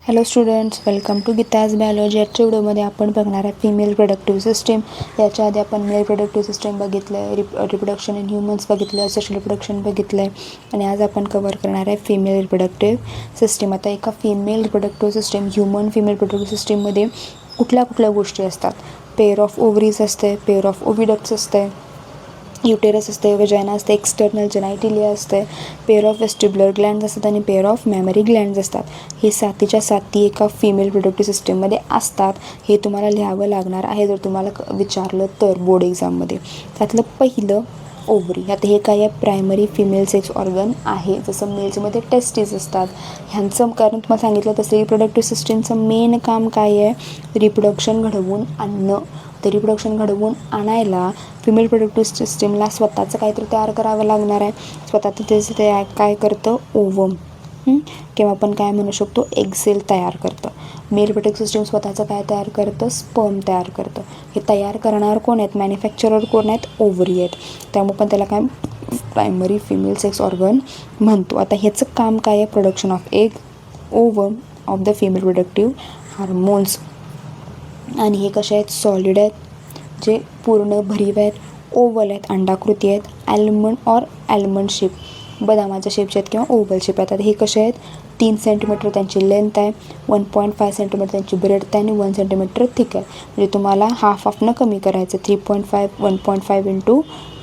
Hello students, welcome to Geeta's biology. आजच्या व्हिडिओमध्ये आपण बघणार आहे फिमेल प्रोडक्टिव्ह सिस्टीम. याच्या आधी आपण मेल प्रोडक्टिव्ह सिस्टीम बघितलं आहे, रिप्रोडक्शन इन ह्युमन्स बघितलं, सेक्शुअल रिप्रोडक्शन बघितलं आहे आणि आज आपण कवर करणार आहे फिमेल रिप्रोडक्टिव्ह सिस्टीम. आता एका female reproductive system, human female reproductive सिस्टीममध्ये कुठल्या कुठल्या गोष्टी असतात. पेअर ऑफ ओव्हरीज असते, पेअर ऑफ ओव्हिडक्ट्स असते, युटेरस असते, वजायना असते, एक्सटर्नल जेनायटिलिया असते, पेअर ऑफ वेस्टिब्युलर ग्लँड्स असतात आणि पेअर ऑफ मॅमरी ग्लँड्स असतात. हे सातीच्या साती एका फिमेल रिप्रोडक्टिव्ह सिस्टीममध्ये असतात. हे तुम्हाला लिहावं लागणार आहे जर तुम्हाला विचारलं तर बोर्ड एक्झाममध्ये. त्यातलं पहिलं ओव्हरी. आता हे काय आहे, प्रायमरी फिमेल सेक्स ऑर्गन आहे. जसं मेल्समध्ये टेस्टिस असतात. ह्यांचं कारण तुम्हाला सांगितलं तसं रिप्रोडक्टिव्ह सिस्टीमचं मेन काम काय आहे, रिप्रोडक्शन घडवून आणणं. तर रिप्रोडक्शन घडवून आणायला फिमेल रिप्रोडक्टिव्ह सिस्टीमला स्वतःचं काहीतरी तयार करावं लागणार आहे. स्वतःचं त्याचं तयार काय करतं, ओवम किंवा आपण काय म्हणू शकतो, एग सेल तयार करतं. मेल रिप्रोडक्टिव्ह सिस्टीम स्वतःचं काय तयार करतं, स्पर्म तयार करतं. हे तयार करणार कोण आहेत, मॅन्युफॅक्चरर कोण आहेत, ओव्हरी आहेत. त्यामुळे पण त्याला काय प्रायमरी फिमेल सेक्स ऑर्गन म्हणतो. आता ह्याचं काम काय आहे, production of egg, ovum of the female reproductive hormones. आणि हे कसे आहेत, सॉलिड आहेत, जे पूर्ण भरीव आहेत, ओव्हल आहेत, अंडाकृती आहेत, ॲल्मंड ऑर ॲल्मंड शेप, बदामाच्या शेपचे आहेत किंवा ओव्हल शेप आहेत. हे कसे आहेत, 3 सेंटीमीटर त्यांची लेंथ आहे, 1.5 सेंटीमीटर त्यांची ब्रेडथ आहे आणि 1 सेंटीमीटर थिक आहे. म्हणजे तुम्हाला हाफनं कमी करायचं, 3.5 1.5 ×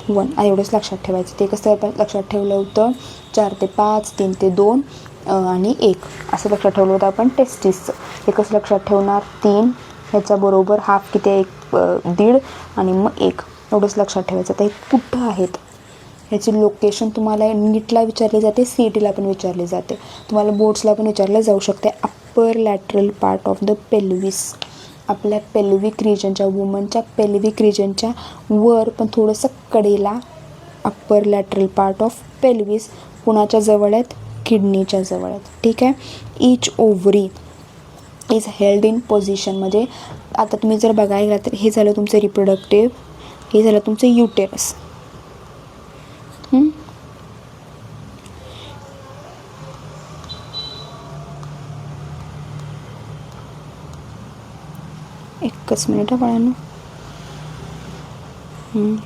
1 एवढंच लक्षात ठेवायचं. ते कसं लक्षात ठेवलं होतं, 4 ते 5, 3 ते 2 आणि 1 असं लक्षात ठेवलं होतं आपण टेस्टिसचं. हे कसं लक्षात ठेवणार, 3 ह्याच्याबरोबर हाफ किती आहे, 1.5 आणि मग 1 एवढंच लक्षात ठेवायचं. तर हे कुठं आहेत ह्याची लोकेशन तुम्हाला नीटला विचारली जाते, CETला पण विचारली जाते, तुम्हाला बोर्ड्सला पण विचारलं जाऊ शकते. Upper lateral part of the pelvis, आपल्या पेल्विक रिजनच्या, वुमनच्या पेल्विक रिजनच्या वर पण थोडंसं कडेला upper lateral part of pelvis कुणाच्या जवळ आहेत, किडनीच्या जवळ आहेत. ठीक आहे. Each ovary is held in position. म्हणजे आता तुम्ही जर बघायला तर हे झालं तुमचं रिप्रोडक्टिव्ह, हे झालं तुमचं युटेरस. एकच मिनिट बाळांनो.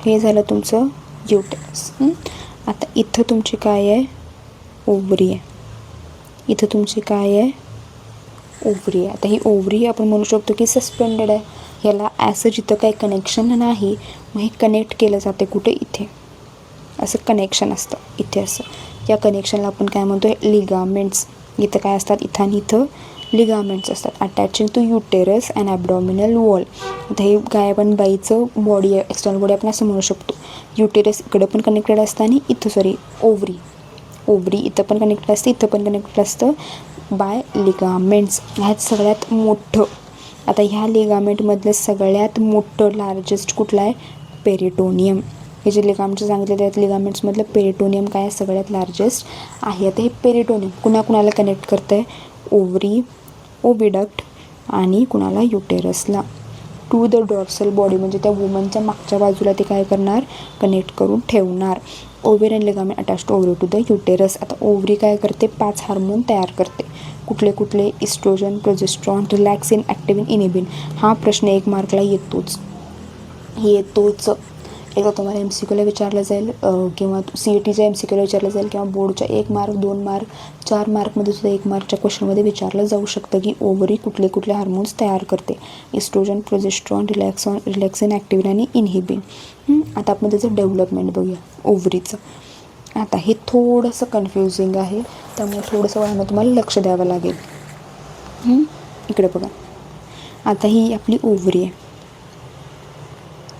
हे झालं तुमचं युटेरस. आता इथं तुमची काय आहे, ओव्हरी आहे. इथं तुमची काय आहे, ओव्हरी आहे. आता ही ओव्हरी आपण म्हणू शकतो की सस्पेंडेड आहे. ह्याला ॲज जिथं काही कनेक्शन नाही, मग हे कनेक्ट केलं जाते कुठे, इथे असं कनेक्शन असतं, इथे असं. या कनेक्शनला आपण काय म्हणतो, लिगामेंट्स. इथं काय असतात, इथं आणि इथं लिगामेंट्स असतात attaching to uterus and abdominal wall. आता हे काय आपण बाईचं बॉडी आहे, एक्सटर्नल बॉडी आपण असं म्हणू शकतो. युटेरस इकडं पण कनेक्टेड असतं आणि इथं ओव्हरी इथं पण कनेक्टेड असते, इथं पण कनेक्टेड असतं बाय लिगामेंट्स. ह्यात सगळ्यात मोठं, आता ह्या लिगामेंटमधलं सगळ्यात मोठं लार्जेस्ट कुठलं आहे, पेरिटोनियम. हे जे लिगामेंट्स सांगितले आहेत, लिगामेंट्समधलं पेरिटोनियम काय आहे, सगळ्यात लार्जेस्ट आहे. आता हे पेरिटोनियम कुणाकुणाला कनेक्ट करतं आहे, ओव्हरी, ओव्हिडक्ट आणि कुणाला, युटेरसला. टू द डॉर्सल बॉडी, म्हणजे त्या वुमनच्या मागच्या बाजूला ते काय करणार, कनेक्ट करून ठेवणार. Ovarian ligament attach to ovary to the uterus. आता ओव्हरी काय करते, 5 हार्मोन तयार करते. कुठले कुठले, estrogen, progesterone, relaxin, activin, inhibin. हा प्रश्न 1 मार्कला येतोच. एकदा तुम्हाला MCQला विचारलं जाईल किंवा CETच्या MCQला विचारलं जाईल किंवा बोर्डच्या 1 मार्क, 2 मार्क, 4 मार्कमध्ये सुद्धा 1 मार्कच्या क्वेश्चनमध्ये विचारलं जाऊ शकतं की ओव्हरी कुठले कुठले हार्मोन्स तयार करते. इस्ट्रोजन, प्रोजेस्ट्रॉन, रिलॅक्सिन, ॲक्टिव्हिन आणि इनहिबिन. आता आपण त्याचं डेव्हलपमेंट बघूया ओव्हरीचं. आता हे थोडंसं कन्फ्युजिंग आहे, त्यामुळे थोडंसं वेळानं तुम्हाला लक्ष द्यावं लागेल. इकडे बघा, आता ही आपली ओव्हरी आहे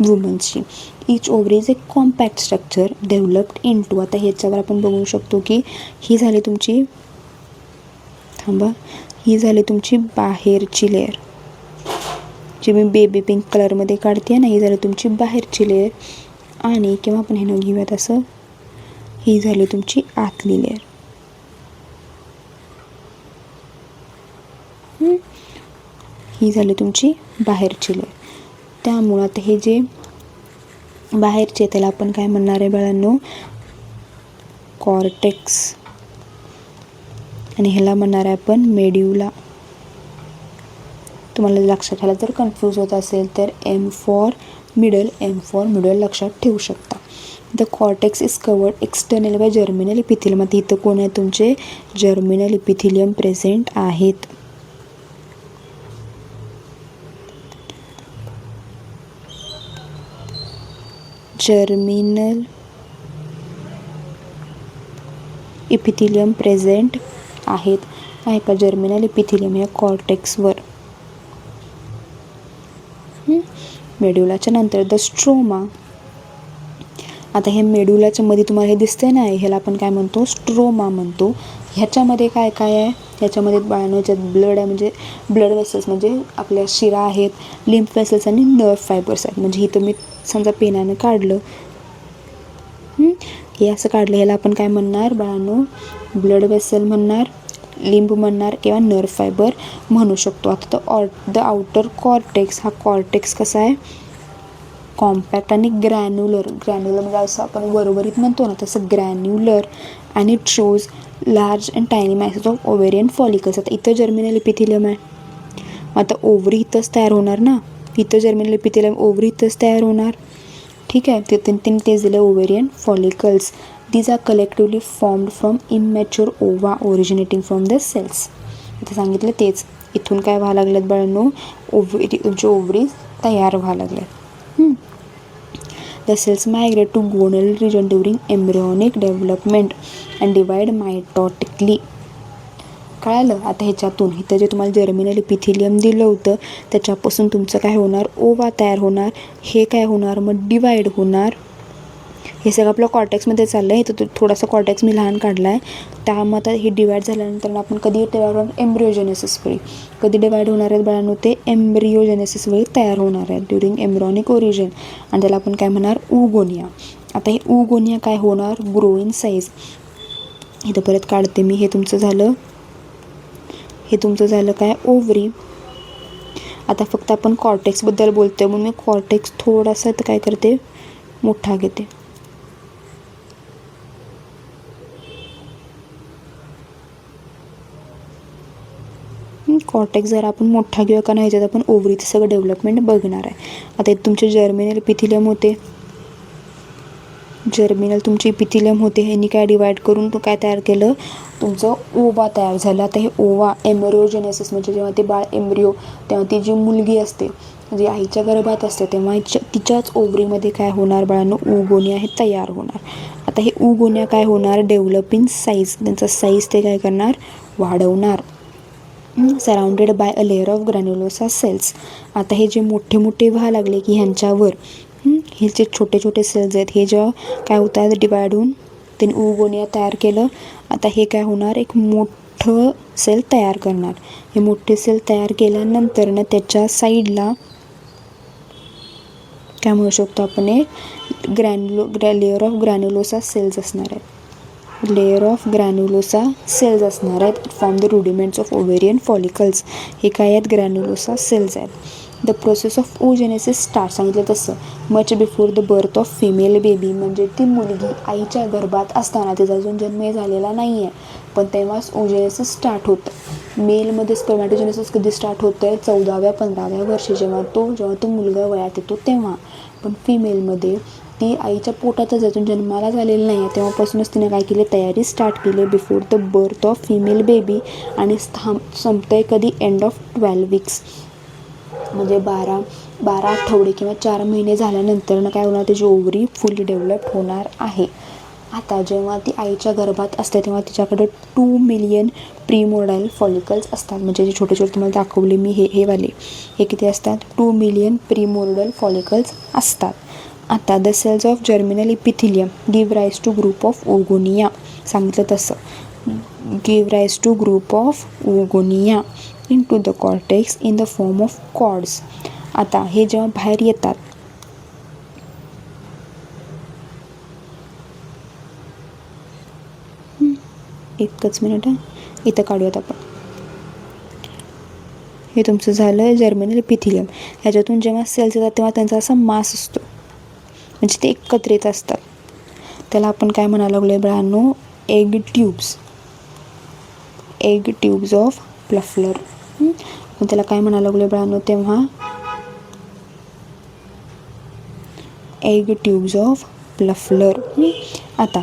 वुमन्सची. Each ovary is a compact structure developed in to. आता ह्याच्यावर आपण बघू शकतो की ही झाली तुमची, ही झाली तुमची बाहेरची लेअर, जी मी बेबी पिंक कलरमध्ये काढते ना, ही झाली तुमची बाहेरची लेअर. आणि किंवा आपण हे न घेऊयात असं, ही झाली तुमची आतली लेअर. ही झाली तुमची बाहेरची लेअर. त्यामुळं आता हे जे बाहेरचे त्याला आपण काय म्हणणार आहे बाळांनो, कॉर्टेक्स. आणि ह्याला म्हणणार आहे आपण मेड्युला. तुम्हाला लक्षात ठेवायला जर कन्फ्यूज होत असेल तर एम फॉर मिडल लक्षात ठेवू शकता. The cortex is covered external by germinal epithelium. आता इथं कोण आहे तुमचे जर्मिनल इपिथिलियम प्रेझेंट आहेत. जर्मिनल इपिथिलियम प्रेझेंट आहेत. आहे का जर्मिनल इपिथिलियम या कॉर्टेक्सवर. मेड्युलाच्या नंतर द स्ट्रोमा. आता हे मेड्युलाच्या मध्ये तुम्हाला हे दिसतंय ना, ह्याला आपण काय म्हणतो स्ट्रोमा म्हणतो. ह्याच्यामध्ये काय काय आहे, ह्याच्यामध्ये बाळांच्या ब्लड आहे, म्हणजे ब्लड वेसल्स म्हणजे आपल्या शिरा आहेत, लिम्फ वेसल्स आणि नर्व फायबर्स आहेत. म्हणजे इथं मी समजा पेनानं काढलं, हे असं काढलं, ह्याला आपण काय म्हणणार बाळांनो ब्लड वेसल म्हणणार, लिंब म्हणणार किंवा नर्व फायबर म्हणू शकतो. आता द आउटर कॉर्टेक्स. हा कॉर्टेक्स कसा आहे कॉम्पॅक्ट आणि ग्रॅन्युलर म्हणजे असं आपण वरवरीत म्हणतो ना तसं ग्रॅन्युलर, आणि it shows large and tiny message of ovarian follicles. आता इथं जर्मिनल इपिथिलियम आहे, आता ओव्हरी इथंच तयार होणार ना, इथं जर्मिनल इपिथिलियम ओव्हरी इथंच तयार होणार. ठीक आहे, तिथे तेच दिलं ovarian follicles. These are collectively formed from immature ova originating from the cells. इथं सांगितलं तेच, इथून काय व्हायला लागल्यात बाळांनो तुमचे ओव्हरीज तयार व्हायला लागल्यात. The cells migrate to gonal region during embryonic development and divide mitotically. कळालं. आता ह्याच्यातून इथं जे तुम्हाला जर्मिनल इपिथिलियम दिलं होतं त्याच्यापासून तुमचं काय होणार ओवा तयार होणार. हे काय होणार मग डिवाइड होणार. हे सगळं आपलं कॉर्टेक्समध्ये चाललं आहे. इथं थोडासा कॉर्टेक्स मी लहान काढला आहे. त्यामुळे आता हे डिवाइड झाल्यानंतर आपण कधी तयार होणार एम्ब्रिओजेनेसिस वेळी. कधी डिवाइड होणार आहेत बाळांनो ते एम्ब्रिओजेनेसिस वेळी तयार होणार आहेत ड्युरिंग एम्ब्रॉनिक ओरिजिन, आणि त्याला आपण काय म्हणणार ऊगोनिया. आता हे ऊगोनिया काय होणार ग्रो इन साईज. इथं परत काढते मी. हे तुमचं झालं काय ओव्हरी. आता फक्त आपण कॉर्टेक्सबद्दल बोलतोय म्हणून मी कॉर्टेक्स थोडासा तर काय करते मोठा घेते. कॉर्टेक्स जर आपण मोठा घेऊया का नाही ह्याच्यात आपण ओव्हरीचं सगळं डेव्हलपमेंट बघणार आहे. आता इथे तुमचे जर्मिनल इपिथिलियम होते, तुमचे इपिथिलियम होते, ह्यांनी काय डिवाइड करून तो काय तयार केलं तुमचं ओवा तयार झालं. आता हे ओवा एम्ब्रिओजेनेसिस म्हणजे जेव्हा ते बाळ एम्ब्रिओ तेव्हा ती जी मुलगी असते जी आईच्या गर्भात असते तेव्हा तिच्याच ओव्हरीमध्ये काय होणार बाळांनो ऊगोनिया हे तयार होणार. आता हे ऊगोनिया काय होणार डेव्हलप इन साईज. त्यांचा साईज ते काय करणार वाढवणार. Surrounded by a layer of granulosa cells. आता हे जे मोठे मोठे व्हायला लागले की ह्यांच्यावर हे जे छोटे छोटे सेल्स आहेत हे जेव्हा काय होतात डिवाइड होऊन त्यांनी ऊगोनिया तयार केलं. आता हे काय होणार एक मोठं सेल तयार करणार. हे मोठे सेल तयार केल्यानंतर ना त्याच्या साईडला काय म्हणू शकतो आपण एक लेअर ऑफ ग्रॅन्युलोसा सेल्स असणार आहेत. लेअर ऑफ ग्रॅन्युलोसा सेल्स असणार आहेत from the rudiments of ovarian follicles. हे काय आहेत ग्रॅन्युलोसा सेल्स आहेत. The process of oogenesis start सांगितलं तसं much before the birth of female baby. म्हणजे ती मुलगी आईच्या गर्भात असताना तिचा अजून जन्म झालेला नाही आहे पण तेव्हाच ओजेनेसिस स्टार्ट होतं. मेलमध्ये स्पर्मॅटोजेनेसिस कधी स्टार्ट होतं आहे 14व्या-15व्या वर्षी जेव्हा तो मुलगा वयात येतो तेव्हा. पण फिमेलमध्ये ती आईच्या पोटातच अजून जन्माला झालेली नाही आहे तेव्हापासूनच तिने काय केली तयारी स्टार्ट केली before the birth of female baby. आणि संपतंय कधी एंड ऑफ 12 वीक्स म्हणजे 12 आठवडे किंवा 4 महिने झाल्यानंतर काय होणार त्याची ओव्हरी फुली डेव्हलप होणार आहे. आता जेव्हा ती आईच्या गर्भात असते तेव्हा तिच्याकडे 2 मिलियन प्रीमोर्डाईल फॉलिकल्स असतात. म्हणजे जे छोटे छोटे तुम्हाला दाखवले मी हे वाले हे किती असतात 2 मिलियन प्रीमोर्डाईल फॉलिकल्स असतात. आता the cells of germinal epithelium give rise to group of oogonia. सांगितलं तसं give rise to group of oogonia into the cortex in the form of cords. आता हे जेव्हा बाहेर येतात एकच मिनिट इथं काढूयात आपण. हे तुमचं झालं जर्मिनल इपिथिलियम. ह्याच्यातून जेव्हा सेल्स येतात तेव्हा त्यांचा असा मास असतो म्हणजे ते एकत्रित असतात. त्याला आपण काय म्हणायला लागलो बाळांनो एग ट्यूब्स ऑफ प्लफलर. आपण त्याला काय म्हणायला लागलो बाळांनो, तेव्हा एग ट्यूब्स ऑफ प्लफलर. आता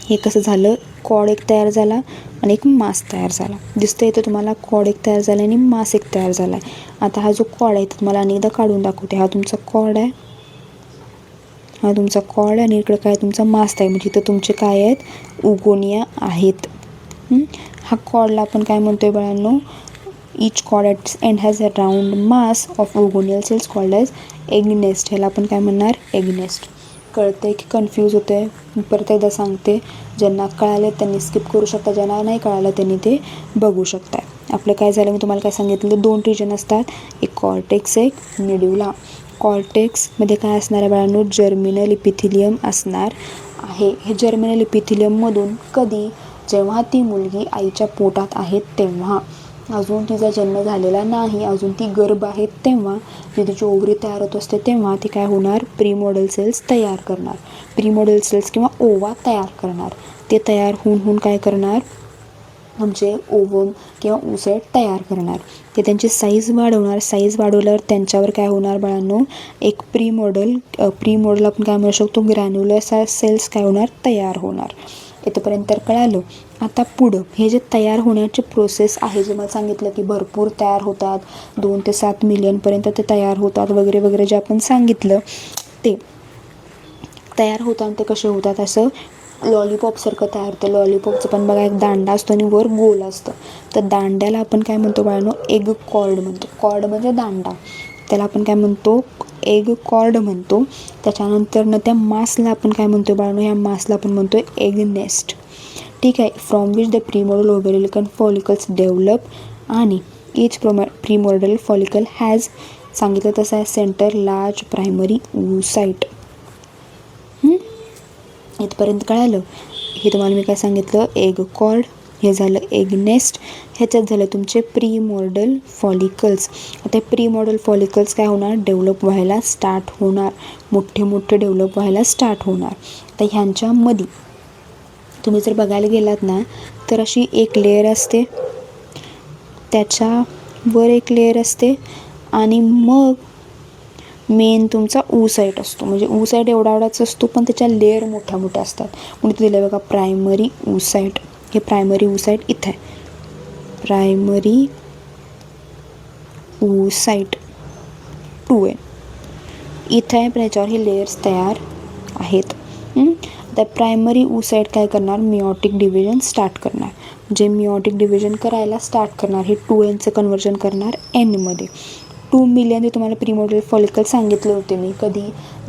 हे कसं झालं, कॉड एक तयार झाला आणि एक मास तयार झाला. दिसतं इथं तुम्हाला कॉड एक तयार झाला आणि मास एक तयार झाला आहे. आता हा जो कॉड आहे तो तुम्हाला अनेकदा काढून दाखवते. हा तुमचा कॉड आहे, हा तुमचा कॉड आणि इकडे काय तुमचा मास आहे. म्हणजे इथं तुमचे काय आहेत, उगोनिया आहेत. हा कॉडला आपण काय म्हणतोय बाळांनो, each cord at end has a round mass of oogonial cells called as egg nest. ह्याला आपण काय म्हणणार, एग नेस्ट. कळतंय की कन्फ्यूज होतं आहे? मी परत एकदा सांगते, ज्यांना कळाले त्यांनी स्किप करू शकता, ज्यांना नाही कळालं त्यांनी ते बघू शकता. आपलं काय झालं, मी तुम्हाला काय सांगितलं, 2 रिजन असतात, एक कॉर्टेक्स, एक मेड्युला. कॉर्टेक्समध्ये काय असणार आहे बाळांनो, जर्मिनल इपिथिलियम असणार आहे. हे जर्मिनल इपिथिलियममधून कधी, जेव्हा ती मुलगी आईच्या पोटात आहे तेव्हा, अजून तिचा जन्म झालेला नाही, अजून ती गर्भ आहे तेव्हा, जी तिची ओव्हरी तयार होत असते तेव्हा ती काय होणार, प्रीमोडल सेल्स तयार करणार. प्रीमोडल सेल्स किंवा ओवा तयार करणार. ते तयार होऊन काय करणार, म्हणजे ओवम किंवा ऊसाईट तयार करणार. ते त्यांची साईज वाढवणार. साईज वाढवल्यावर त्यांच्यावर काय होणार बाळांनो, एक प्रीमोडल आपण काय म्हणू शकतो, ग्रॅन्युलर सेल्स काय होणार, तयार होणार. इथंपर्यंत तर कळालं. आता पुढं हे जे तयार होण्याची प्रोसेस आहे, जे मला सांगितलं की भरपूर तयार होतात, 2 ते 7 मिलियनपर्यंत ते तयार होतात वगैरे वगैरे, जे आपण सांगितलं ते तयार होतात. ते कसे होतात, असं लॉलीपॉपसारखं तयार होतं. लॉलीपॉपचं पण बघा, एक दांडा असतो आणि वर गोल असतं. तर दांड्याला आपण काय म्हणतो बाळांनो, एग कॉर्ड म्हणतो. कॉर्ड म्हणजे दांडा, त्याला आपण काय म्हणतो, एग कॉर्ड म्हणतो. त्याच्यानंतर त्या मासला आपण काय म्हणतो बाळांनो, ह्या मासला आपण म्हणतो एग नेस्ट. ठीक आहे. From which the primordial ovarian follicles develop आणि इच प्रीमोडल फॉलिकल हॅज, सांगितलं तसं आहे, सेंटर लार्ज प्रायमरी oocyte. इथपर्यंत कळालं. हे तुम्हाला मी काय सांगितलं, एग कॉर्ड, हे झालं एग नेस्ट, ह्याच्यात झालं तुमचे प्रीमोडल फॉलिकल्स. आता प्रीमोडल फॉलिकल्स काय होणार, डेव्हलप व्हायला स्टार्ट होणार, मोठे मोठे डेव्हलप व्हायला स्टार्ट होणार. तर ह्यांच्यामध्ये तुम्ही जर बघायला गेलात ना, तर अशी एक लेअर असते, त्याच्यावर एक लेअर असते आणि मग मेन तुमचा oocyte असतो. म्हणजे oocyte एवढाच असतो, पण त्याच्या लेअर मोठ्या मोठ्या असतात. म्हणून दिलं बघा प्रायमरी oocyte. हे प्रायमरी oocyte इथं आहे, प्रायमरी oocyte 2 आहे इथं आहे, पण याच्यावर हे लेयर्स तयार आहेत. तर प्रायमरी oocyte काय करणार, मिओटिक डिव्हिजन स्टार्ट करणार. जे मिओटिक डिव्हिजन करायला स्टार्ट करणार, हे 2Nचं कन्वर्जन करणार Nमध्ये. 2 मिलियन हे तुम्हाला प्रीमोडल फॉलिकल सांगितले होते मी, कधी,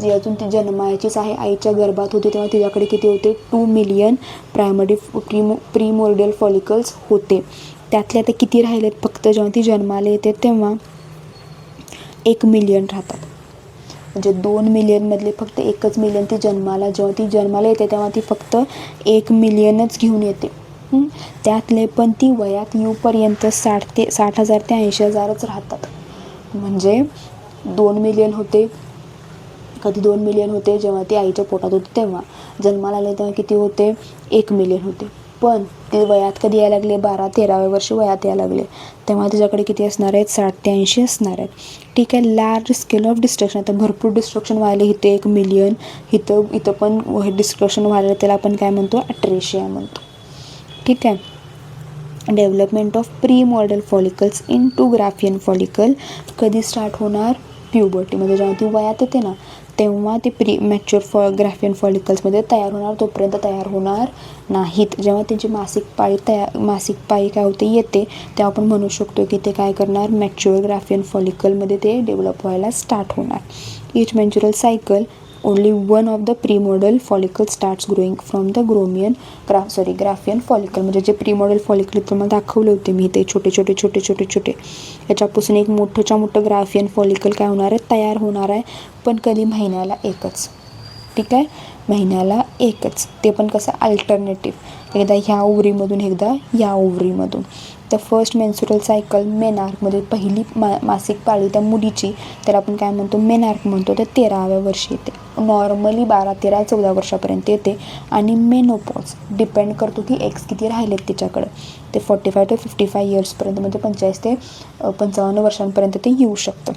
जी अजून ती जन्मायचीच आहे, आईच्या गर्भात होती तेव्हा तिच्याकडे किती होते, 2 मिलियन प्रीमोर्डियल फॉलिकल्स होते. त्यातले आता किती राहिलेत, फक्त जेव्हा ती जन्माला येते तेव्हा 1 मिलियन राहतात. म्हणजे 2 मिलियनमधले फक्त 1 मिलियन ती जेव्हा ती जन्माला येते तेव्हा ती फक्त 1 मिलियनच घेऊन येते. त्यातले पण ती वयात येऊपर्यंत 60,000 ते 80,000च राहतात. म्हणजे 2 मिलियन होते, कधी 2 मिलियन होते जेव्हा ती आईच्या पोटात होती तेव्हा, जन्माला आले तेव्हा किती होते, 1 मिलियन होते. पण ते वयात कधी यायला लागले, 12-13व्या वर्षी वयात यायला लागले, तेव्हा त्याच्याकडे किती असणार आहेत, 60 ते 80 असणार आहेत. ठीक आहे. लार्ज स्केल ऑफ डिस्ट्रक्शन, आता भरपूर डिस्ट्रक्शन व्हायला, इथे 1 मिलियन, इथं पण डिस्ट्रक्शन व्हायला, त्याला आपण काय म्हणतो, अट्रेशिया म्हणतो. ठीक आहे. Development of primordial follicles in to graafian follicle कधी स्टार्ट होणार, प्युबर्टीमध्ये, जेव्हा ती वयात येते ना तेव्हा ते मॅच्युअर ग्राफियन फॉलिकल्समध्ये तयार होणार, तोपर्यंत तयार होणार नाहीत. जेव्हा त्यांची मासिक पाळी काय होते, येते, तेव्हा आपण म्हणू शकतो की ते काय करणार, मॅच्युअर ग्राफियन फॉलिकलमध्ये ते डेव्हलप व्हायला स्टार्ट होणार. इच मेन्च्युरल cycle only one of the premodal follicle starts growing from the Graafian follicle. म्हणजे जे प्रीमोडल फॉलिकल तुम्हाला दाखवले होते मी, ते छोटे छोटे छोटे छोटे छोटे याच्यापासून एक मोठं ग्राफियन फॉलिकल काय होणार आहे, तयार होणार आहे, पण कधी महिन्याला एकच. ठीक आहे. महिन्याला एकच, ते पण कसं अल्टरनेटिव्ह, एकदा ह्या ओव्हरीमधून एकदा या ओव्हरीमधून. द फर्स्ट मेन्स्ट्रुअल सायकल मेनार्कमध्ये पहिली मासिक पाळी त्या मुलीची, तर आपण काय म्हणतो मेनार्क म्हणतो, तर 13व्या वर्षी येते. नॉर्मली 12, 13, 14 वर्षापर्यंत येते. आणि मेनोपॉज डिपेंड करतो की एक्स किती राहिलेत तिच्याकडं, ते 45 to 55 इयर्सपर्यंत, म्हणजे 45 ते 55 वर्षांपर्यंत ते येऊ शकतं.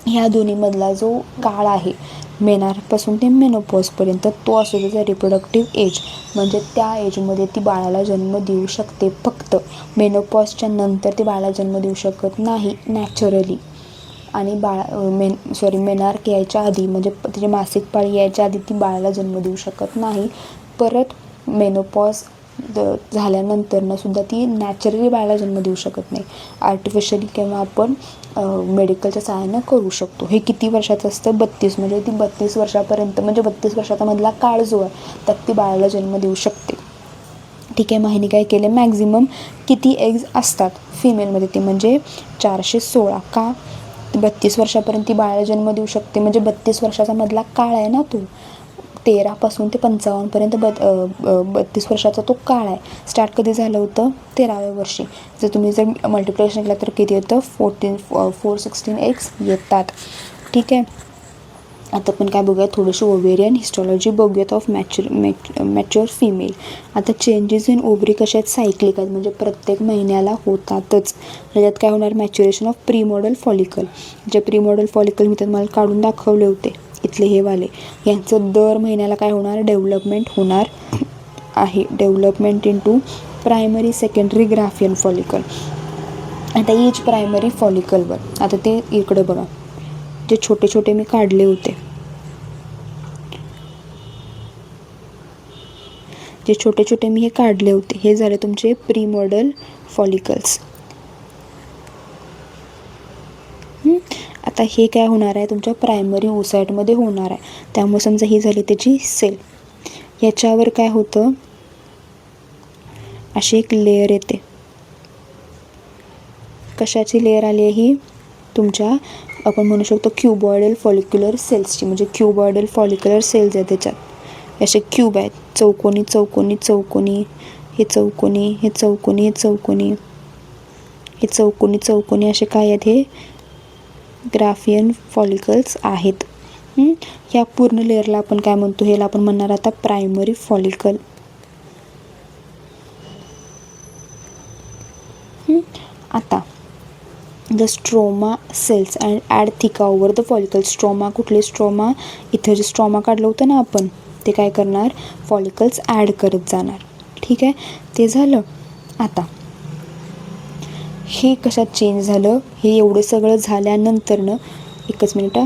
ह्या दोन्हीमधला जो काळ आहे मेनार्कपासून ते मेनोपॉजपर्यंत, तो असतो त्याचा रिप्रोडक्टिव्ह एज, म्हणजे त्या एजमध्ये ती बाळाला जन्म देऊ शकते. फक्त मेनोपॉजच्या नंतर ती बाळाला जन्म देऊ शकत नाही नॅचरली. आणि मेनार्क यायच्या आधी, म्हणजे तिची मासिक पाळी यायच्या आधी ती बाळाला जन्म देऊ शकत नाही. परत मेनोपॉज झाल्यानंतरनं सुद्धा ती नॅचरली बाळाला जन्म देऊ शकत नाही, आर्टिफिशियली किंवा आपण मेडिकलच्या सहाय्यानं करू शकतो. हे किती वर्षाचं असतं? 32, म्हणजे ती 32 वर्षापर्यंत, म्हणजे 32 वर्षाचा मधला काळ जो आहे त्यात ती बाळाला जन्म देऊ शकते. ठीक आहे. महिने काय केले, मॅक्झिमम किती एग्ज असतात फिमेलमध्ये, ते म्हणजे 416. का? 32 वर्षापर्यंत ती बाळाला जन्म देऊ शकते, म्हणजे 32 वर्षाचा मधला काळ आहे ना तो, 13 पासून ते 55पर्यंत 32 वर्षाचा तो काळ आहे. स्टार्ट कधी झालं होतं? 13व्या वर्षी. जर तुम्ही जर मल्टिप्लिकेशन केलं तर किती येतं? 416 एग्स येतात. ठीक आहे. आता आपण काय बघूया, थोडीशी ओव्हेरियन हिस्टॉलॉजी बघूयात ऑफ मॅच्युअर फिमेल. आता चेंजेस इन ओव्हरी कशा आहेत? सायक्लिक आहेत, म्हणजे प्रत्येक महिन्याला होतातच. त्याच्यात काय होणार? Maturation of primordial follicle. जे प्रीमॉडल फॉलिकल मी मला काढून दाखवले होते इथले हे वाले, यांचं दर महिन्याला काय होणार? डेव्हलपमेंट होणार आहे. Development into primary secondary Graafian follicle. आता ईच प्रायमरी फॉलिकलवर, आता ते इकडे बघा, जे छोटे छोटे मी काढले होते, जे छोटे छोटे मी हे काढले होते, हे झाले तुमचे प्रीमॉडल फॉलिकल्स. आता हे काय होणार आहे? तुमच्या प्रायमरी ओसाइटमध्ये होणार आहे. त्यामुळे समजा ही झाली त्याची सेल. याच्यावर काय होतं? अशी एक लेयर येते. कशाची लेयर आली आहे ही? तुमच्या आपण म्हणू शकतो क्युबॉइडल फॉलिक्युलर सेल्सची, म्हणजे क्युबॉइडल फॉलिक्युलर सेल्स आहेत त्याच्यात. असे क्यूब आहेत, चौकोनी चौकोनी चौकोनी, हे चौकोनी, हे चौकोनी, हे चौकोनी, हे चौकोनी चौकोनी, असे काय आहेत? हे ग्राफियन फॉलिकल्स आहेत. ह्या पूर्ण लेअरला आपण काय म्हणतो? ह्याला आपण म्हणणार आता प्रायमरी फॉलिकल. आता the stroma cells and add theca over the follicle. Stroma कुठले? स्ट्रोमा, इथं जे स्ट्रोमा काढलं होतं ना आपण, ते काय करणार? फॉलिकल्स ॲड करत जाणार. ठीक आहे. ते झालं. आता हे कशात चेंज झालं? हे एवढं सगळं झाल्यानंतरनं, एकच मिनिट,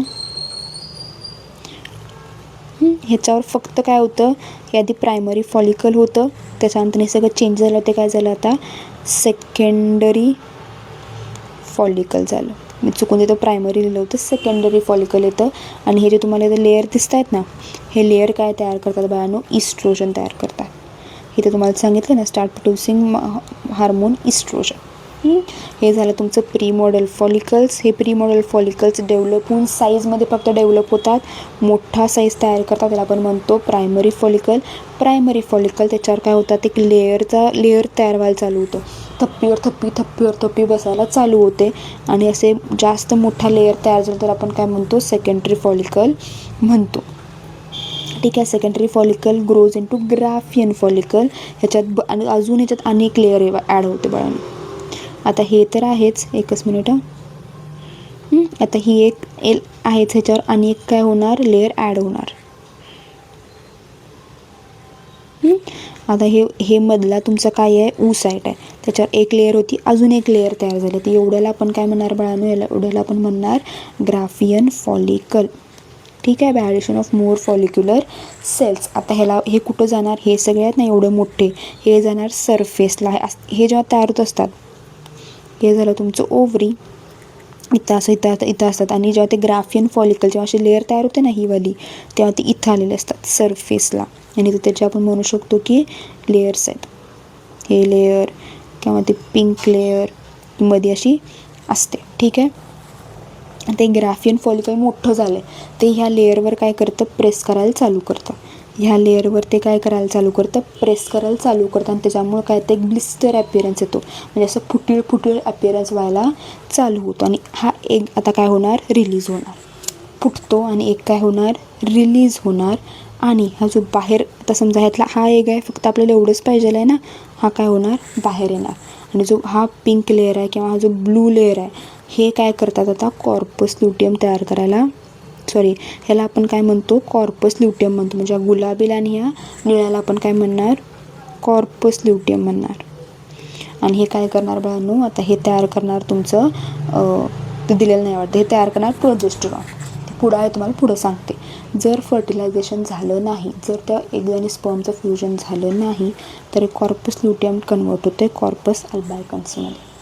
ह्याच्यावर फक्त काय होतं? हे आधी प्रायमरी फॉलिकल होतं, त्याच्यानंतर हे सगळं चेंज झालं. ते काय झालं आता? सेकंडरी फॉलिकल झालं. मी चुकून तिथं प्रायमरी लिहिलं होतं, सेकंडरी फॉलिकल येतं. आणि हे जे तुम्हाला इथं लेअर दिसत आहेत ना, हे लेअर काय तयार करतात बाळांनो? इस्ट्रोजन तयार करतात. इथं तुम्हाला सांगितलं ना, स्टार्ट प्रोड्युसिंग हार्मोन इस्ट्रोजन. हे झालं तुमचं प्रीमॉडल फॉलिकल्स. हे प्रीमॉडल फॉलिकल्स डेव्हलप होऊन साईजमध्ये फक्त डेव्हलप होतात, मोठा साईज तयार करतात, त्याला आपण म्हणतो प्रायमरी फॉलिकल. प्रायमरी फॉलिकल त्याच्यावर काय होतात? एक लेअर तयार व्हायला चालू होतं, थप्पीवर थप्पी, थप्पीवर थप्पी बसायला चालू होते. आणि असे जास्त मोठा लेअर तयार झाला तर आपण काय म्हणतो? सेकंडरी फॉलिकल म्हणतो. ठीक आहे. Secondary follicle grows into Graafian follicle. ह्याच्यात आणि अजून ह्याच्यात अनेक लेअर ॲड होते बाळांनो. आता हे तर आहेच, एकच मिनिट. आता ही एक एल आहेच, ह्याच्यावर आणि एक काय होणार? लेअर ॲड होणार. आता हे मधला तुमचा काय आहे? ऊसाईट आहे, त्याच्यावर एक लेअर होती, अजून एक लेअर तयार झाली. ती एवढ्याला आपण काय म्हणणार बाळांनो? एवढ्याला आपण म्हणणार ग्राफियन फॉलिकल. ठीक आहे. By addition of more follicular cells. आता ह्याला हे कुठं जाणार? हे सगळे आहेत ना एवढे मोठे, हे जाणार सरफेसला. हे जेव्हा तयार होत असतात, हे झालं तुमचं ओव्हरी, इथं असं इथं असतात. आणि जेव्हा ते ग्राफियन फॉलिकल जेव्हा अशी लेअर तयार होते ना ही वाली, तेव्हा ती इथं आलेले असतात सरफेसला. आणि तर त्याचे आपण म्हणू शकतो की लेयर्स आहेत. हे लेअर किंवा ते पिंक लेअर मध्ये अशी असते. ठीक आहे. ते ग्राफियन फॉलिकल मोठं झालं ते ह्या लेअरवर काय करतं? प्रेस करायला चालू करतं. ह्या लेअरवर ते काय करायला चालू करतं, प्रेस करायला चालू करतं आणि त्याच्यामुळं काय ते एक ब्लिस्टर ॲपिअरन्स येतो, म्हणजे असं फुटीळ फुटीळ ॲपिअरन्स व्हायला चालू होतो. आणि हा एग आता काय होणार, रिलीज होणार, फुटतो आणि एक काय होणार, रिलीज होणार. आणि हा जो बाहेर, आता समजा ह्यातला हा एग आहे, फक्त आपल्याला एवढंच पाहिजे आहे ना, हा काय होणार, बाहेर येणार. आणि जो हा पिंक लेअर आहे किंवा हा जो ब्लू लेअर आहे, हे काय करतात आता, कॉर्पस ल्युटियम तयार करायला, सॉरी ह्याला आपण काय म्हणतो, कॉर्पस ल्युटियम म्हणतो. म्हणजे गुलाबीला आणि ह्या निळ्याला आपण काय म्हणणार, कॉर्पस ल्युटियम म्हणणार. आणि हे काय करणार बाळांनो, आता हे तयार करणार तुमचं ते दिलेलं नाही वाटतं, हे तयार करणार प्रोजेस्टेरॉन. ते पुढं आहे, तुम्हाला पुढं सांगते. जर फर्टिलायझेशन झालं नाही, जर त्या एग आणि स्पर्मचं फ्युजन झालं नाही, तर कॉर्पस ल्युटियम कन्वर्ट होते कॉर्पस अल्बायकन्समध्ये,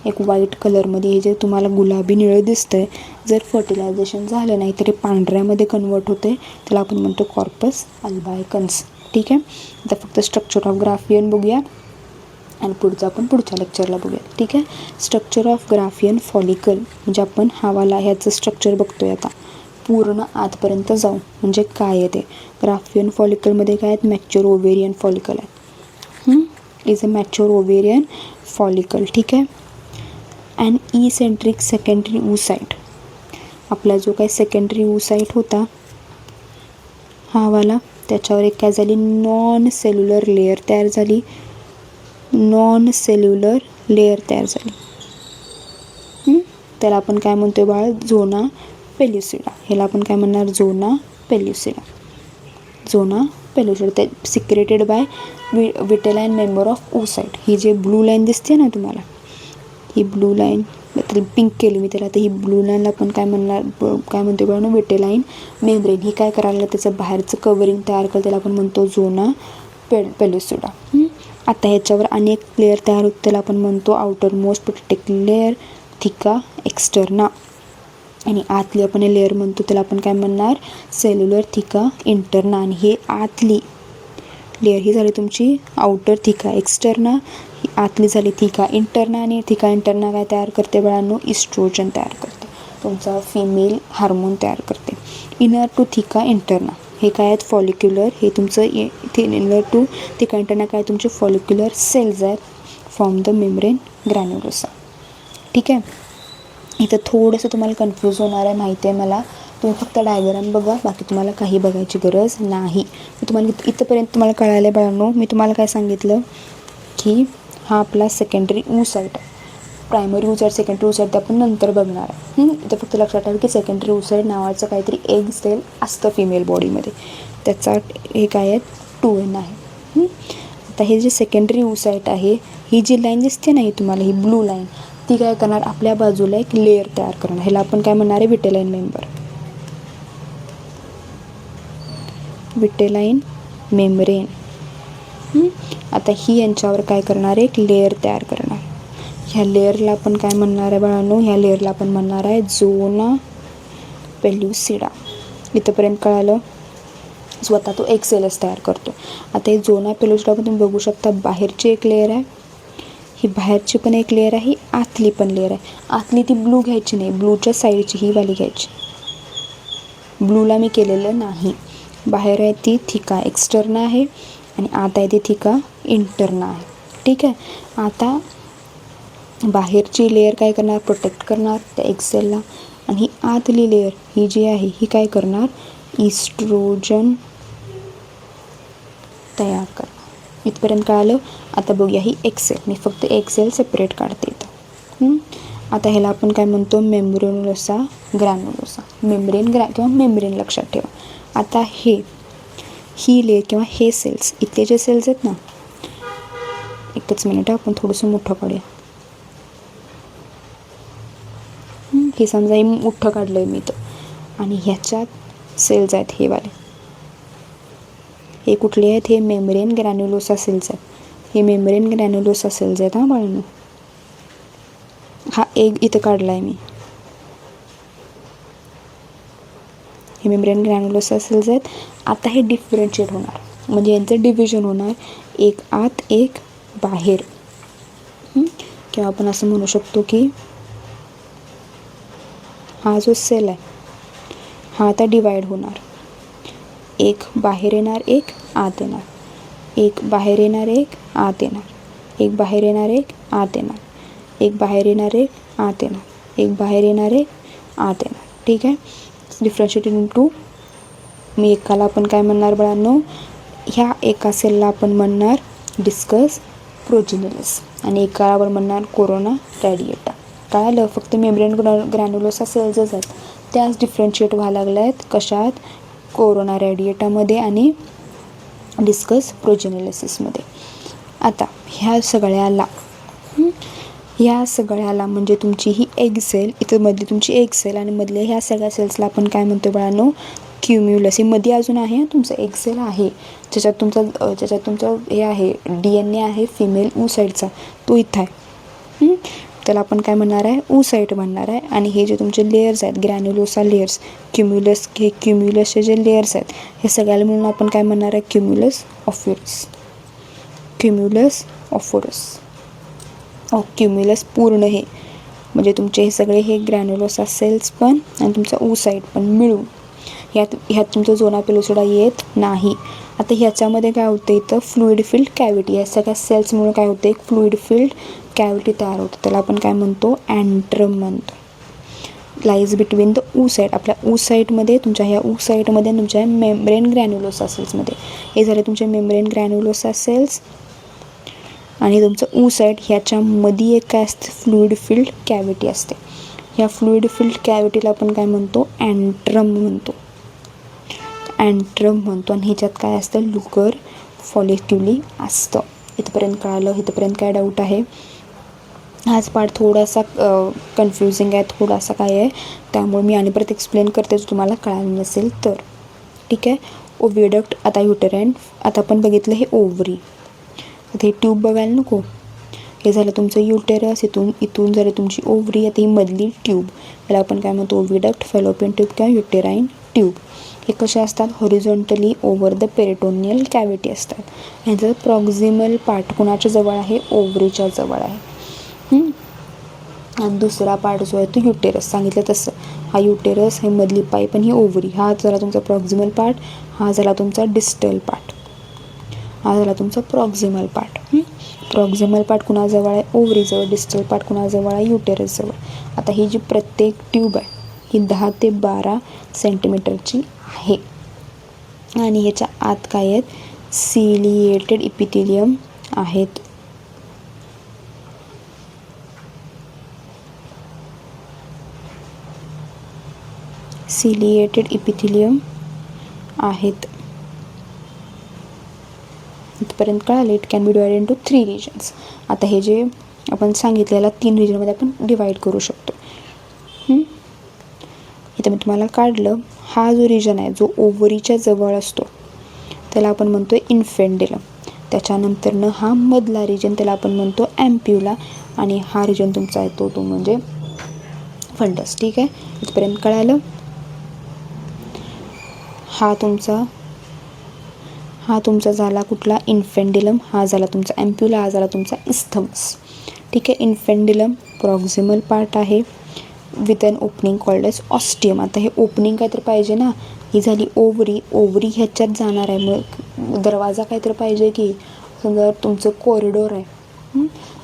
एक व्हाईट कलरमध्ये. हे जे तुम्हाला गुलाबी निळं दिसतंय, जर फर्टिलायझेशन झालं नाही तर हे पांढऱ्यामध्ये कन्वर्ट होते, त्याला आपण म्हणतो कॉर्पस अल्बायकन्स. ठीक आहे. आता फक्त स्ट्रक्चर ऑफ ग्राफियन बघूया आणि पुढचं आपण पुढच्या लेक्चरला बघूया. ठीक आहे. स्ट्रक्चर ऑफ ग्राफियन फॉलिकल, म्हणजे आपण हावाला ह्याचं स्ट्रक्चर बघतोय आता पूर्ण आतपर्यंत जाऊ. म्हणजे काय आहे ते, ग्राफियन फॉलिकलमध्ये काय आहेत, मॅच्युअर ओव्हेरियन फॉलिकल आहे, is a mature ovarian follicle. ठीक आहे. अँड इसेंट्रिक सेकंडरी ऊसाइट, आपला जो काही सेकंडरी ऊसाइट होता हा वाला, त्याच्यावर एक काय झाली, नॉन सेल्युलर लेअर तयार झाली, नॉन सेल्युलर लेअर तयार झाली. त्याला आपण काय म्हणतोय बाळ, झोना पेल्युसिडा. ह्याला आपण काय म्हणणार, झोना पेल्युसिडा, झोना पेल्युसिडा. ते secreted by vitelline member of oocyte. ही जे ब्लू लाईन दिसते ना तुम्हाला, ही ब्लू लाईन, पिंक केली मी त्याला, तर ही ब्लू लाईनला आपण काय म्हणणार, काय म्हणतो बघा, विटेलाइन मेम्ब्रेन. ही काय करायला, त्याचं बाहेरचं कवरिंग तयार करते, त्याला आपण म्हणतो झोना पेल्युसिडा. आता ह्याच्यावर अनेक लेअर तयार होते, त्याला आपण म्हणतो आउटर मोस्ट प्रोटेक्टिव्ह लेअर, थिका एक्स्टर्ना. आणि आतली आपण हे लेअर म्हणतो, त्याला आपण काय म्हणणार, सेल्युलर थिका इंटरना. आणि हे आतली लेअर ही झाली तुमची आउटर थिका एक्स्टर्ना, ही आतली झाली थिका इंटरना. आणि थिका इंटरना काय तयार करते बाळांनो, इस्ट्रोजन तयार करते, तुमचा फिमेल हार्मोन तयार करते. इनर टू थिका इंटरना हे काय आहेत, फॉलिक्युलर, हे तुमचं इनर टू थिका इंटरना काय, तुमचे फॉलिक्युलर सेल्स आहेत, फ्रॉम द मेम्ब्रेन ग्रॅन्युलोसा. ठीक आहे. इथं थोडंसं तुम्हाला कन्फ्यूज होणार आहे, माहिती आहे मला. तुम्ही फक्त डायग्राम बघा, बाकी तुम्हाला काही बघायची गरज नाही. मी तुम्हाला इथंपर्यंत तुम्हाला कळालं आहे बाळांनो. मी तुम्हाला काय सांगितलं की हा आपला सेकंडरी ऊसाइट आहे, प्रायमरी ऊसाइट, सेकंडरी ऊसाइट ते आपण नंतर बघणार आहे. इथं फक्त लक्षात ठेवा की सेकंडरी ऊसाइट नावाचं काहीतरी एग सेल असतं फिमेल बॉडीमध्ये, त्याचा हे काय आहे, 2n आहे. आता हे जे सेकंडरी ऊसाइट आहे, ही जी लाईन दिसते ना, ही तुम्हाला ही ब्लू लाईन, ती काय करणार, आपल्या बाजूला एक लेअर तयार करणार, ह्याला आपण काय म्हणणार आहे, विटेलाइन मेंबर, विटेलाइन मेम्ब्रेन. आता ही यांच्यावर काय करणार आहे, एक लेअर तयार करणार. ह्या लेअरला आपण काय म्हणणार आहे बाळांनो, ह्या लेअरला आपण म्हणणार आहे झोना पेल्युसिडा. इथंपर्यंत कळालं. स्वतः तो एक सेलच तयार करतो. आता हे झोना पेल्युसिडा पण तुम्ही बघू शकता, बाहेरची एक लेअर आहे, ही बाहेरची पण एक लेअर आहे, आतली पण लेअर आहे. आतली ती ब्लू घ्यायची नाही, ब्लूच्या साईडची ही वाली घ्यायची, ब्लूला मी केलेलं नाही. बाहेर आहे ती थिका एक्स्टर्ना आहे आणि आत आहे ती थिका इंटरना आहे. ठीक आहे. आता बाहेरची लेअर काय करणार, प्रोटेक्ट करणार त्या एक्सेलला, आणि ही आतली लेअर ही जी आहे ही काय करणार, इस्ट्रोजन तयार करणार. इथपर्यंत कळालं. आता बघूया ही एक्सेल, मी फक्त एक्सेल सेपरेट काढते इथं. आता ह्याला आपण काय म्हणतो, मेम्ब्रेनोसा ग्रॅन्युलोसा, मेम्ब्रेन किंवा मेम्ब्रेन लक्षात ठेवा. आता ही लेअर किंवा हे सेल्स, इथले जे सेल्स आहेत ना, एकच मिनिट आपण थोडंसं मोठं काढूया. हे समजा हे मोठं काढलं आहे मी इथं, आणि ह्याच्यात सेल्स आहेत हे वाले, हे कुठले आहेत, हे मेम्ब्रेन ग्रॅन्युलोसा सेल्स आहेत, हे मेम्ब्रेन ग्रॅन्युलोसा सेल्स आहेत. हां बाळांनो, हा एक इथं काढला आहे मी, हे मेम्ब्रेन ग्रॅन्युलोसा सेल्स आहेत. आता हे डिफरन्शिएट होणार, म्हणजे यांचं डिव्हिजन होणार, एक आत एक बाहेर. किंवा आपण असं म्हणू शकतो की हा जो सेल आहे हा आता डिवाइड होणार, एक बाहेर येणार, एक आत येणार, एक बाहेर येणार, एक आत येणार, एक बाहेर येणार, एक आत येणार, एक बाहेर येणार, एक आत येणार, एक बाहेर येणार, एक आत येणार. ठीक आहे. डिफरन्शिएटेड इंटू, मी एकाला आपण काय म्हणणार बाळांनो, ह्या एका सेलला आपण म्हणणार डिस्कस प्रोजिनेलिस आणि एकाला आपण म्हणणार कोरोना रॅडिएटा. कळालं? फक्त मेम्ब्रेन ग्रॅन्युलोसा सेल्सच आहेत, त्याच डिफरन्शिएट व्हायला लागल्या आहेत. कशात? कोरोना रॅडिएटामध्ये आणि डिस्कस प्रोजिनेलिसिसमध्ये. आता ह्या सगळ्याला म्हणजे तुमची ही एग सेल, इथं मधली तुमची एग सेल आणि मधल्या ह्या सगळ्या सेल्सला आपण काय म्हणतो बाळांनो, क्युम्युलस. हे मध्ये अजून आहे, तुमचं एग सेल आहे ज्याच्यात तुमचं हे आहे DNA आहे फिमेल ऊसाईडचा, तो इथं आहे. त्याला आपण काय म्हणणार आहे, ऊसाईट म्हणणार आहे. आणि हे जे तुमचे लेयर्स आहेत ग्रॅन्युलोसा लेयर्स, क्युम्युलसचे जे लेयर्स आहेत हे सगळ्याला मिळून आपण काय म्हणणार आहे, क्युम्युलस ऑफोरस. क्युम्युलस ऑफोरस क्युम्युलस पूर्ण हे म्हणजे तुमचे हे सगळे हे ग्रॅन्युलोसा सेल्स पण आणि तुमचा ऊसाईट पण मिळून ह्यात तुमचं झोना पेलोसिडा येत नाही. आता ह्याच्यामध्ये काय होतं, इथं फ्लुइड फिल्ड कॅव्हिटी, या सगळ्या सेल्स मिळून काय होते, एक फ्लुइड फिल्ड कॅव्हिटी तयार होतं. त्याला आपण काय म्हणतो, अँट्रम म्हणतो. लाईज बिटवीन द ऊसाईट, आपल्या ऊसाईटमध्ये, तुमच्या ह्या ऊसाईटमध्ये तुमच्या मेम्ब्रेन ग्रॅन्युलोसा सेल्समध्ये. हे झाले तुमचे मेम्ब्रेन ग्रॅन्युलोसा सेल्स आणि तुमचं ऊसाईट. ह्याच्यामध्ये एक काय असते, फ्लुइड फिल्ड कॅव्हिटी असते. ह्या फ्लुइड फिल्ड कॅव्हिटीला आपण काय म्हणतो, अँट्रम म्हणतो. अँट्रम म्हणतो. आणि ह्याच्यात काय असतं, लुकर फॉलिक्युली असतं. इथपर्यंत कळालं? इथपर्यंत काय डाऊट आहे? हाच पार्ट थोडासा कन्फ्युजिंग आहे, थोडासा काय आहे, त्यामुळे मी आणि परत एक्सप्लेन करते जर तुम्हाला कळालं नसेल तर. ठीक आहे. ओव्हिडक्ट, आता युटेराइन, आता आपण बघितलं हे ओव्हरी. आता हे ट्यूब बघायला नको, हे झालं तुमचं युटेरस, इथून झालं तुमची ओव्हरी. आता ही मधली ट्यूब, याला आपण काय म्हणतो, ओव्हिडक्ट, फॅलोपियन ट्यूब किंवा युटेराइन ट्यूब. हे कसे असतात, horizontally over the peritoneal cavity असतात. ह्याचं प्रॉक्झिमल पार्ट कुणाच्या जवळ आहे, ओव्हरीच्या जवळ आहे. आणि दुसरा पार्ट जो आहे तो युटेरस, सांगितलं तसं. हा युटेरस, हे मधली पाईप आणि ही ओव्हरी, हा झाला तुमचा प्रॉक्झिमल पार्ट, हा झाला तुमचा डिस्टल पार्ट, हा झाला तुमचा प्रॉक्झिमल पार्ट. प्रॉक्झिमल पार्ट कुणाजवळ आहे, ओव्हरीजवळ. डिस्टल पार्ट कुणाजवळ आहे, युटेरसजवळ. आता ही जी प्रत्येक ट्यूब आहे ही 10 ते 12 सेंटीमीटरची आहे. आणि ह्याच्या आत काय आहेत, सिलिएटेड इपिथिलियम आहेत. सिलिएटेड इपिथिलियम आहेत. इथपर्यंत कळाले? It can be divided into 3 regions. आता हे जे आपण सांगितलेला 3 रिजनमध्ये आपण डिवाईड करू शकतो. इथं मी तुम्हाला काढलं, हा जो रिजन आहे जो ओव्हरीच्या जवळ असतो त्याला आपण म्हणतो इन्फेंडिलम. त्याच्यानंतरनं हा मधला रिजन त्याला आपण म्हणतो ॲम्प्युला. आणि हा रिजन तुमचा आहे तो म्हणजे फंडस. ठीक आहे. इथपर्यंत कळालं? हा तुमचा झाला कुठला, इन्फेंडिलम. हा झाला तुमचा ॲम्प्युला, हा झाला तुमचा इस्थमस. ठीक आहे. इन्फेंडिलम प्रॉक्झिमल पार्ट आहे with an opening called as ostium. आता हे ओपनिंग काहीतरी पाहिजे ना, ही झाली ओव्हरी ह्याच्यात जाणार आहे, मग दरवाजा काहीतरी पाहिजे की. समजा तुमचं कॉरिडॉर आहे,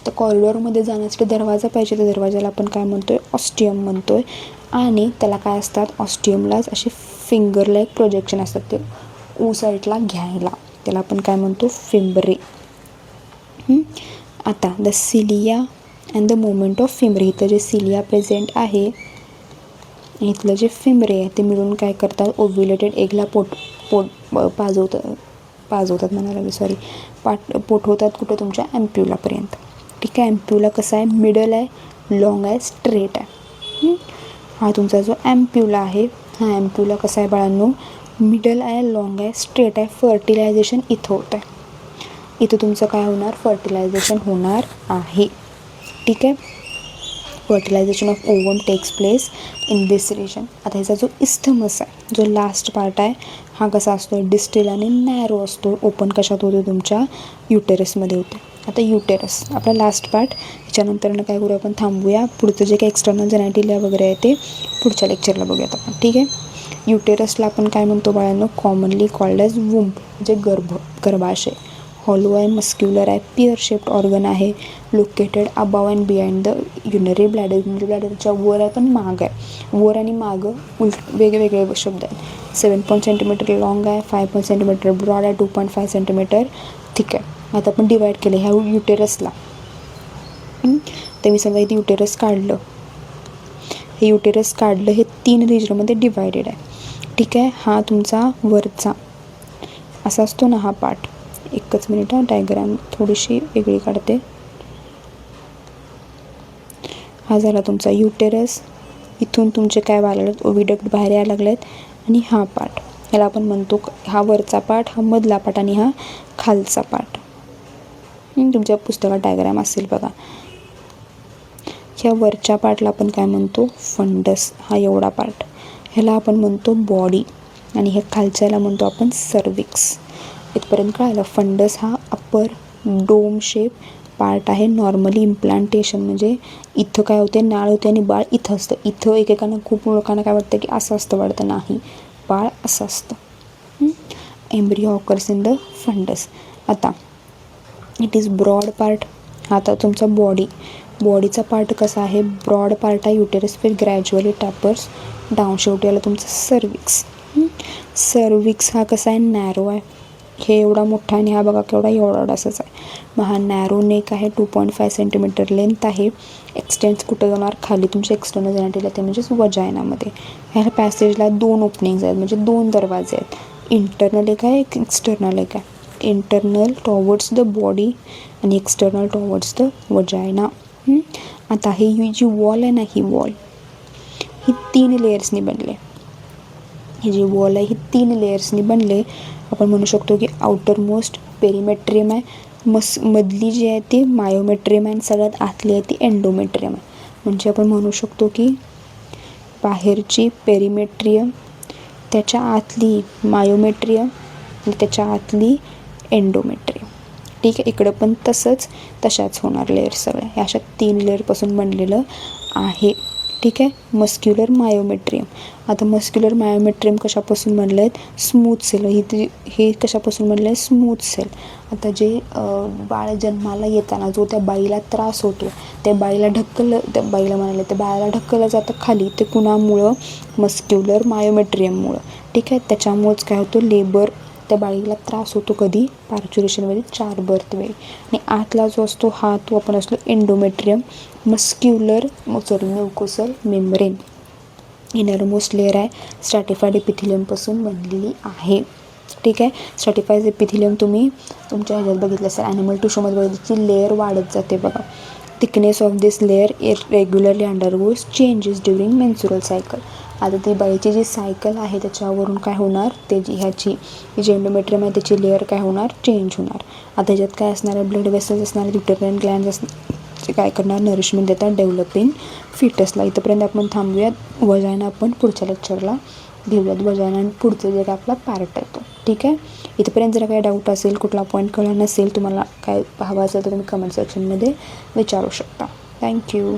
तर कॉरिडॉरमध्ये जाण्यासाठी दरवाजा पाहिजे, त्या दरवाजाला आपण काय म्हणतोय, ऑस्टियम म्हणतोय. आणि त्याला काय असतात, ऑस्टियमलाच असे फिंगर लाईक प्रोजेक्शन असतात, ते ऊसाईटला घ्यायला, त्याला आपण काय म्हणतो, फिम्बरे. आता the cilia and the movement of fimbriae. इथं जे सिलिया प्रेझेंट आहे, इथलं जे फिम्बरे आहे ते मिळून काय करतात, ओव्ह्युलेटेड एगला पाजवतात म्हणाला सॉरी पोठवतात कुठं, तुमच्या ॲम्प्युलापर्यंत. ठीक आहे. ॲम्प्युला कसा आहे, मिडल आहे, लॉंग आहे, स्ट्रेट आहे. हा तुमचा जो ॲम्प्युला आहे, हा ॲम्प्युला कसा आहे बाळांनो, मिडल आहे, लॉंग आहे, स्ट्रेट आहे. फर्टिलायझेशन इथं होतं आहे, इथं तुमचं काय होणार, फर्टिलायझेशन होणार आहे. ठीक आहे. Fertilisation of ovum takes place in this region. आता ह्याचा जो इस्थमस आहे, जो लास्ट पार्ट आहे, हा कसा असतो, डिस्टल आणि नॅरो असतो. ओपन कशात होतो, तुमच्या युटेरसमध्ये होते. आता युटेरस आपला लास्ट पार्ट. ह्याच्यानंतरनं काय करू आपण, थांबूया. पुढचं जे काही एक्सटर्नल जेनायटिलिया वगैरे आहे ते पुढच्या लेक्चरला बघूयात आपण. ठीक आहे. युटेरसला आपण काय म्हणतो बाळांनो, कॉमनली कॉल्ड ॲज वुम्ब म्हणजे गर्भाशय. हॉलो आहे, मस्क्युलर आहे, पिअर शेप्ड ऑर्गन आहे, located above and behind the urinary bladder. Urinary ब्लॅडरच्या वर आहे पण माग आहे. वर आणि मागं वेगवेगळे शब्द आहेत. 7 सेंटीमीटर लॉंग आहे, 5 सेंटीमीटर ब्रॉड आहे, 2.5 सेंटीमीटर थिक आहे. आता आपण डिवाईड केलं ह्या युटेरसला. तर मी समजा इथे युटेरस काढलं, हे युटेरस काढलं, हे 3 रिजनमध्ये डिवायडेड आहे. ठीक आहे. हा तुमचा वरचा असा असतो ना हा पार्ट. एकच मिनिट, डायग्राम थोडीशी वेगळी काढते. हा झाला तुमचा युटेरस. इथून तुमचे काय व्हायला लागलेत, ओव्हिडक्ट बाहेर यायला लागलेत. आणि हा पार्ट ह्याला आपण म्हणतो, हा वरचा पार्ट, हा मधला पार्ट आणि हा खालचा पार्ट. तुमच्या पुस्तकात डायग्राम असेल बघा. ह्या वरच्या पार्टला आपण काय म्हणतो, फंडस. हा एवढा पार्ट ह्याला आपण म्हणतो बॉडी. आणि ह्या खालच्याला म्हणतो आपण सर्विक्स. इथपर्यंत कळालं. फंडस हा अप्पर डोम शेप पार्ट आहे. नॉर्मली इम्प्लांटेशन म्हणजे इथं काय होते, नाळ होते आणि बाळ इथं असतं. इथं एकेकांना, खूप लोकांना काय वाटतं की असं असतं वाटतं, नाही, बाळ असं असतं. Embryo occurs in the fundus. आता इट इज ब्रॉड पार्ट. हा आता तुमचा बॉडीचा पार्ट कसा आहे, ब्रॉड पार्ट आहे. युटेरस फिर ग्रॅज्युअली टॅपर्स डाऊन. शेवटी आला तुमचं सर्विक्स. सर्विक्स हा कसा आहे, नॅरो आहे. हे एवढा मोठा आणि हा बघा केवढा, एवढा असाच आहे. मग हा नॅरो नेक आहे, 2.5 सेंटीमीटर लेंथ आहे. एक्सटेन्स कुठं जाणार, खाली तुमच्या एक्सटर्नल जेनिटल आहे, ते म्हणजेच वजायनामध्ये. ह्या पॅसेजला 2 ओपनिंग्स आहेत, म्हणजे 2 दरवाजे आहेत. इंटरनल एक आहे, एक एक्सटर्नल एक आहे. इंटरनल टॉवर्ड्स द बॉडी आणि एक्सटर्नल टॉवर्ड्स द वजायना. आता ही जी वॉल आहे ना, ही वॉल ही 3 लेयर्सनी बनले. ही जी वॉल आहे ही 3 लेयर्सनी बनले. आपण म्हणू शकतो की आउटर मोस्ट पेरिमेट्रियम आहे, मधली जी आहे ती मायोमेट्रियम आहे आणि सगळ्यात आतली आहे ती एंडोमेट्रियम आहे. म्हणजे आपण म्हणू शकतो की बाहेरची पेरिमेट्रियम, त्याच्या आतली मायोमेट्रियम आणि त्याच्या आतली एंडोमेट्रियम. ठीक आहे. इकडं पण तशाच होणार लेअर सगळ्या. ह्या अशा 3 लेअरपासून बनलेलं आहे. ठीक आहे. Muscular myometrium. आता मस्क्युलर मायोमेट्रियम कशापासून बनलं आहेत, स्मूथ सेल. हे कशापासून बनलं आहे, स्मूथ सेल. आता जे बाळ जन्माला येताना जो त्या बाईला त्रास होतो, त्या बाळाला ढकललं जातं खाली, ते कुणामुळं, मस्क्युलर मायोमेट्रियममुळं. ठीक आहे. त्याच्यामुळेच काय होतं, लेबर, त्या बाळीला त्रास होतो कधी, पार्च्युरेशनमध्ये 4 बर्थ वेळी. आणि आतला जो असतो हा तो आपण असलो एंडोमेट्रियम. म्युकोसल मेम्ब्रेन इनरमोस्ट लेअर आहे, स्ट्रॅटिफाईड एपिथिलियमपासून बनलेली आहे. ठीक आहे. स्ट्रॅटिफाईड एपिथिलियम तुम्ही तुमच्या ह्याच्यात बघितलं असेल, ॲनिमल टिश्यूमध्ये बघितलं, ती लेअर वाढत जाते बघा. Thickness of this layer regularly undergoes changes during menstrual cycle. आता ती बाईची जी सायकल आहे त्याच्यावरून काय होणार, ते ह्याची जी एंडोमेट्रियम आहे त्याची लेअर काय होणार, चेंज होणार. आता ह्याच्यात काय असणार आहे, ब्लड वेसल्स असणार, युटेरियन ग्लँड्स असणार, जे काय करणार, नरिशमेंट देतात डेव्हलपिंग फिटसला. इथंपर्यंत आपण थांबूयात. वजायना आपण पुढच्या लेक्चरला घेऊयात. वजायना आणि पुढचं जे काय आपला पार्ट आहे तो. ठीक आहे. इथंपर्यंत जर काही डाऊट असेल, कुठला पॉईंट कळला नसेल, तुम्हाला काय हवा असेल तर तुम्ही कमेंट सेक्शनमध्ये विचारू शकता. थँक्यू.